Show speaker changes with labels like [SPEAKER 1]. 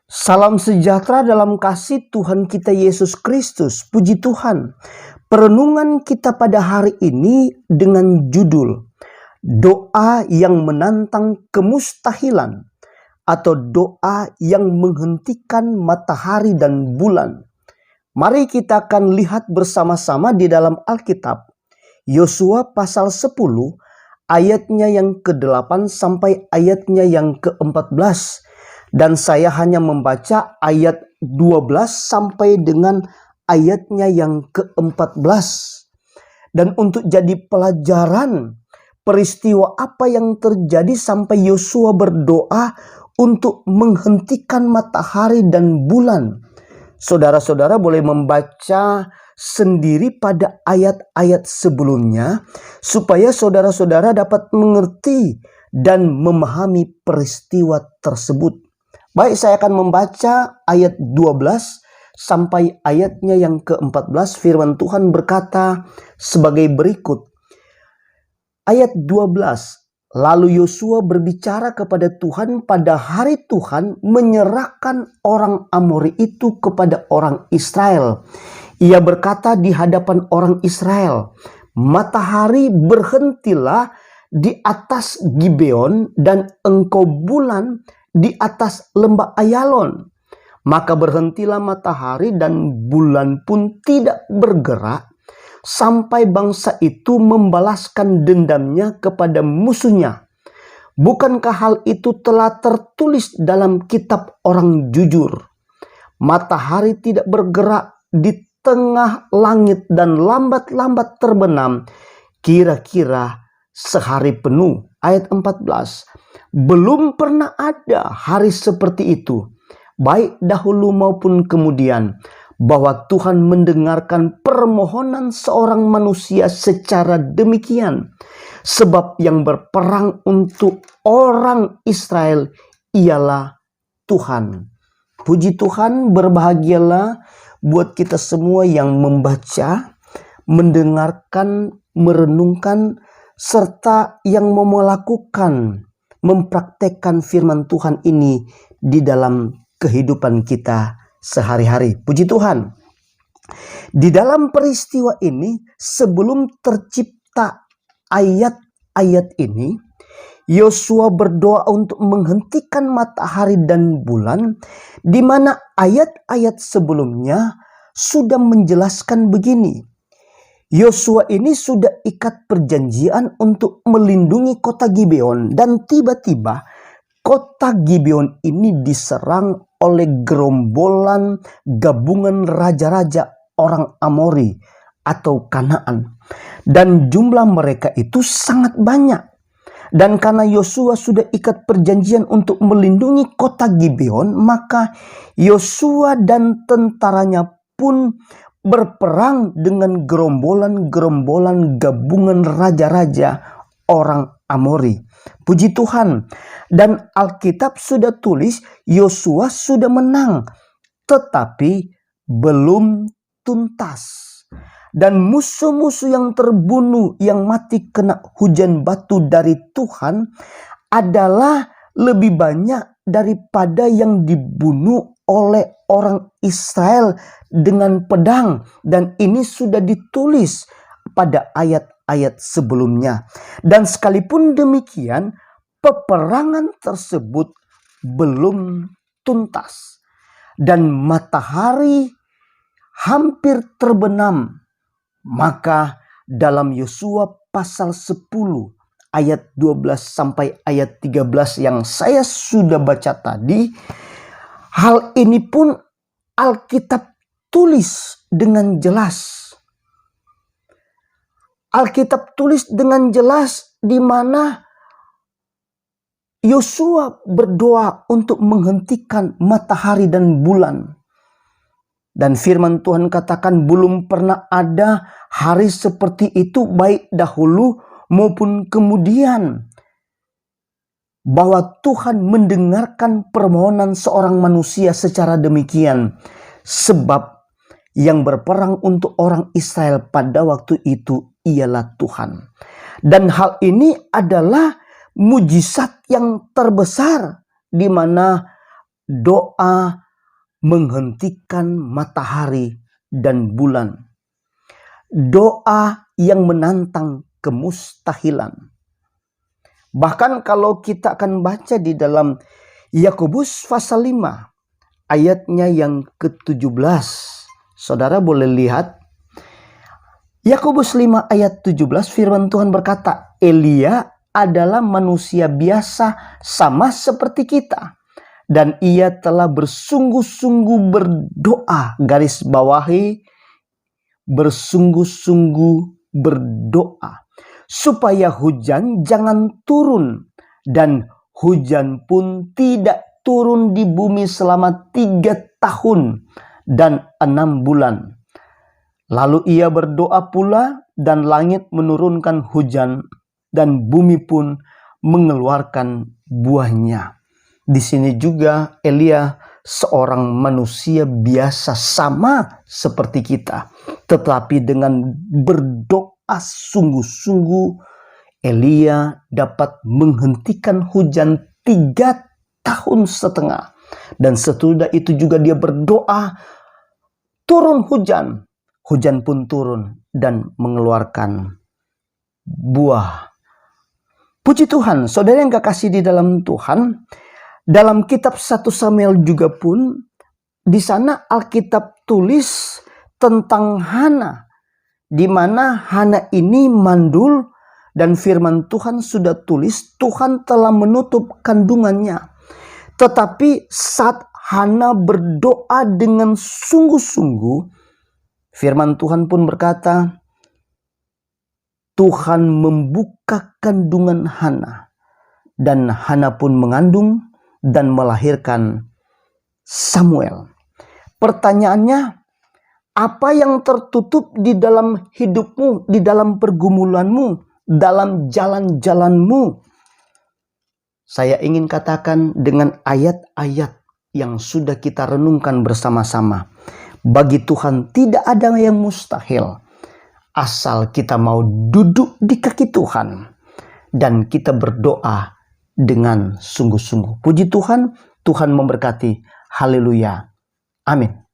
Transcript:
[SPEAKER 1] Salam sejahtera dalam kasih Tuhan kita Yesus Kristus. Puji Tuhan. Perenungan kita pada hari ini dengan judul Doa yang menantang kemustahilan atau doa yang menghentikan matahari dan bulan. Mari kita akan lihat bersama-sama di dalam Alkitab. Yosua pasal 10 ayatnya yang ke-8 sampai ayatnya yang ke-14. Dan saya hanya membaca ayat 12 sampai dengan ayatnya yang ke-14. Dan untuk jadi pelajaran peristiwa apa yang terjadi sampai Yosua berdoa untuk menghentikan matahari dan bulan. Saudara-saudara boleh membaca sendiri pada ayat-ayat sebelumnya supaya saudara-saudara dapat mengerti dan memahami peristiwa tersebut. Baik, saya akan membaca ayat 12 sampai ayatnya yang ke-14. Firman Tuhan berkata sebagai berikut. Ayat 12. Lalu Yosua berbicara kepada Tuhan pada hari Tuhan menyerahkan orang Amori itu kepada orang Israel. Ia berkata di hadapan orang Israel, matahari berhentilah di atas Gibeon dan engkau bulan di atas lembah Ayalon. Maka berhentilah matahari dan bulan pun tidak bergerak sampai bangsa itu membalaskan dendamnya kepada musuhnya. Bukankah hal itu telah tertulis dalam kitab orang jujur? Matahari tidak bergerak di tengah langit dan lambat-lambat terbenam kira-kira sehari penuh. Ayat 14. Belum pernah ada hari seperti itu, baik dahulu maupun kemudian, bahwa Tuhan mendengarkan permohonan seorang manusia secara demikian. Sebab yang berperang untuk orang Israel ialah Tuhan. Puji Tuhan, berbahagialah buat kita semua yang membaca, mendengarkan, merenungkan, serta yang mau melakukan, mempraktekkan firman Tuhan ini di dalam kehidupan kita sehari-hari. Puji Tuhan. Di dalam peristiwa ini, sebelum tercipta ayat-ayat ini, Yosua berdoa untuk menghentikan matahari dan bulan, di mana ayat-ayat sebelumnya sudah menjelaskan begini. Yosua ini sudah ikat perjanjian untuk melindungi kota Gibeon, dan tiba-tiba kota Gibeon ini diserang oleh gerombolan gabungan raja-raja orang Amori atau Kanaan, dan jumlah mereka itu sangat banyak. Dan karena Yosua sudah ikat perjanjian untuk melindungi kota Gibeon, maka Yosua dan tentaranya pun berperang dengan gerombolan-gerombolan gabungan raja-raja orang Amori. Puji Tuhan. Dan Alkitab sudah tulis Yosua sudah menang, tetapi belum tuntas. Dan musuh-musuh yang terbunuh, yang mati kena hujan batu dari Tuhan adalah lebih banyak daripada yang dibunuh oleh orang Israel dengan pedang. Dan ini sudah ditulis pada ayat-ayat sebelumnya. Dan sekalipun demikian, peperangan tersebut belum tuntas. Dan matahari hampir terbenam. Maka dalam Yosua pasal 10 ayat 12 sampai ayat 13 yang saya sudah baca tadi, hal ini pun Alkitab tulis dengan jelas. Alkitab tulis dengan jelas di mana Yosua berdoa untuk menghentikan matahari dan bulan. Dan firman Tuhan katakan belum pernah ada hari seperti itu baik dahulu maupun kemudian. Bahwa Tuhan mendengarkan permohonan seorang manusia secara demikian. Sebab yang berperang untuk orang Israel pada waktu itu ialah Tuhan. Dan hal ini adalah mujizat yang terbesar di mana doa menghentikan matahari dan bulan. Doa yang menantang kemustahilan. Bahkan kalau kita akan baca di dalam Yakobus pasal 5 ayatnya yang ke-17. Saudara boleh lihat Yakobus 5 ayat 17, firman Tuhan berkata, Elia adalah manusia biasa sama seperti kita. Dan ia telah bersungguh-sungguh berdoa, garis bawahi, bersungguh-sungguh berdoa, supaya hujan jangan turun. Dan hujan pun tidak turun di bumi selama 3 tahun dan 6 bulan. Lalu ia berdoa pula, dan langit menurunkan hujan, dan bumi pun mengeluarkan buahnya. Di sini juga Elia seorang manusia biasa sama seperti kita. Tetapi dengan berdoa sungguh-sungguh, Elia dapat menghentikan hujan 3,5 tahun. Dan sesudah itu juga dia berdoa, turun hujan. Hujan pun turun dan mengeluarkan buah. Puji Tuhan, saudara yang kekasih di dalam Tuhan, dalam kitab 1 Samuel juga pun, di sana Alkitab tulis tentang Hana, di mana Hana ini mandul, dan firman Tuhan sudah tulis Tuhan telah menutup kandungannya. Tetapi saat Hana berdoa dengan sungguh-sungguh, firman Tuhan pun berkata, Tuhan membuka kandungan Hana, dan Hana pun mengandung dan melahirkan Samuel. Pertanyaannya, apa yang tertutup di dalam hidupmu, di dalam pergumulanmu, dalam jalan-jalanmu? Saya ingin katakan dengan ayat-ayat yang sudah kita renungkan bersama-sama. Bagi Tuhan tidak ada yang mustahil, asal kita mau duduk di kaki Tuhan dan kita berdoa dengan sungguh-sungguh. Puji Tuhan, Tuhan memberkati. Haleluya. Amin.